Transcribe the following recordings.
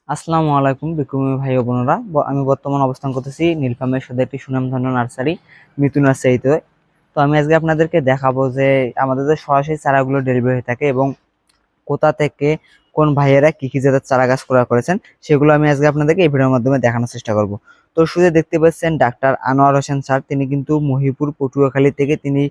আসসালামু আলাইকুম বিক্রমী ভাই ও বোনেরা। আমি বর্তমান অবস্থান করতেছি নীলফামারীর সাথে একটি সুনামধন্য নার্সারি মিতু নার্সারিতে। তো আমি আজকে আপনাদেরকে দেখাবো যে আমাদের যে সরাসরি চারাগুলো ডেলিভারি হয়ে থাকে এবং কোথা থেকে কোন ভাইয়েরা কি কি জাতের চারা গাছ ক্রয় করেছেন সেগুলো আমি আজকে আপনাদেরকে এই ভিডিওর মাধ্যমে দেখানোর চেষ্টা করব। তো শুরুতে দেখতে পাচ্ছেন ডাক্তার আনোয়ার হোসেন স্যার, তিনি কিন্তু মহিপুর পটুয়াখালী থেকে তিনি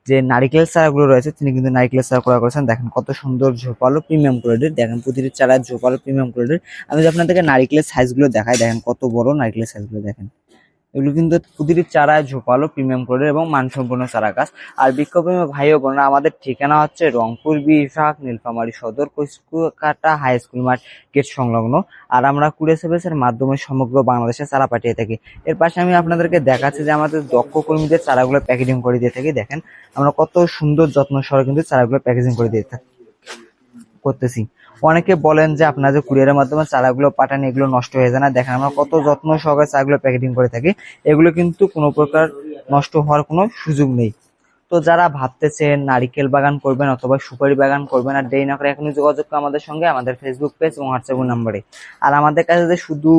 যে নারিকেল চারাগুলো রয়েছে তিনি কিন্তু নারিকেলের চারা ক্রয় করেছেন। দেখেন কত সুন্দর ঝোপালো প্রিমিয়াম কোয়ালিটির, দেখেন প্রতিটি চারা ঝোপালো প্রিমিয়াম কোয়ালিটির। আমি যদি আপনাদেরকে নারিকেলের সাইজগুলো দেখাই, দেখেন কত বড় নারিকেলের সাইজগুলো দেখেন। এগুলো কিন্তু প্রতিটি চারায় ঝোপালো প্রিমিয়াম কোয়ালিটির এবং মানসম্পন্ন চারা গাছ। আর বৃক্ষপ্রেমী ভাই ও বোনেরা, আমাদের ঠিকানা হচ্ছে রংপুর বিভাগ, নীলফামারী সদর, কচুকাটা হাই স্কুল মাঠ গেট সংলগ্ন। আর আমরা কুরিয়ার সার্ভিসের মাধ্যমে সমগ্র বাংলাদেশে চারা পাঠিয়ে থাকি। এর পাশে আমি আপনাদেরকে দেখাচ্ছি যে আমাদের দক্ষ কর্মীদের চারাগুলো প্যাকেজিং করে দিয়ে থাকি। দেখেন আমরা কত সুন্দর যত্ন সহকারে কিন্তু চারাগুলো প্যাকেজিং করে দিয়ে করতেছি। অনেকে বলেন যে আপনারা যে কুরিয়ারের মাধ্যমে চারাগুলো পাঠান এগুলো নষ্ট হয়ে যায় না, দেখেন আমরা কত যত্ন সহকারে চারাগুলো প্যাকেটিং করে থাকি। এগুলো কিন্তু কোনো প্রকার নষ্ট হওয়ার কোনো সুযোগ নেই। তো যারা ভাবতেছেন নারিকেল বাগান করবেন অথবা সুপারি বাগান করবেন, আর দেরি না করে এখনই যোগাযোগ করুন আমাদের সঙ্গে, আমাদের ফেসবুক পেজ এবং হোয়াটসঅ্যাপ নাম্বারে। আর আমাদের কাছে যে শুধু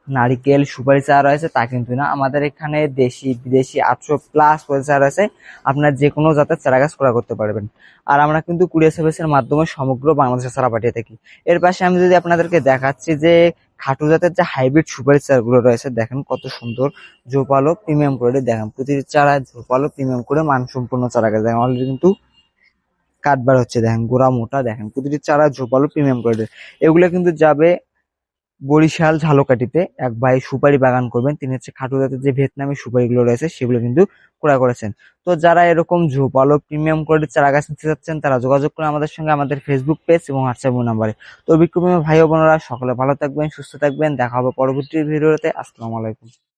নারিকেল সুপারি চা রয়েছে তা কিন্তু না, আমাদের এখানে দেশি বিদেশি 800+ করে চা রয়েছে। আপনার যে কোনো জাতের চারা গাছ ক্রয় করতে পারবেন। আর আমরা কিন্তু কুরিয়ার সার্ভিসের মাধ্যমে সমগ্র বাংলাদেশে চারা পাঠিয়ে থাকি। এর পাশে আমি যদি আপনাদেরকে দেখাচ্ছি যে খাটো জাতের যে হাইব্রিড সুপারি চারাগুলো রয়েছে, দেখেন কত সুন্দর ঝোপালো প্রিমিয়াম করে, দেখেন প্রতিটি চারা ঝোপালো প্রিমিয়াম করে মানসম্পন্ন চারা গাছ। দেখেন অলরেডি কিন্তু কাঠবার হচ্ছে, দেখেন গোড়া মোটা, দেখেন প্রতিটি চারা ঝোপালো প্রিমিয়াম করে। এগুলো কিন্তু যাবে বরিশাল ঝালকাঠিতে। এক ভাই সুপারি বাগান করবেন, তিনি হচ্ছে খাটো জাতের যে ভিয়েতনামি সুপারিগুলো রয়েছে সেগুলো কিন্তু ক্রয় করেছেন। তো যারা এরকম ঝোপালো প্রিমিয়াম কোয়ালিটির চারা গাছ নিতে চাচ্ছেন তারা যোগাযোগ করে আমাদের সঙ্গে, আমাদের ফেসবুক পেজ এবং হোয়াটসঅ্যাপ নাম্বারে। তো বিক্রমী ভাই ও বোনেরা, সকলে ভালো থাকবেন, সুস্থ থাকবেন, দেখা হবে পরবর্তী ভিডিওতে। আসসালামু আলাইকুম।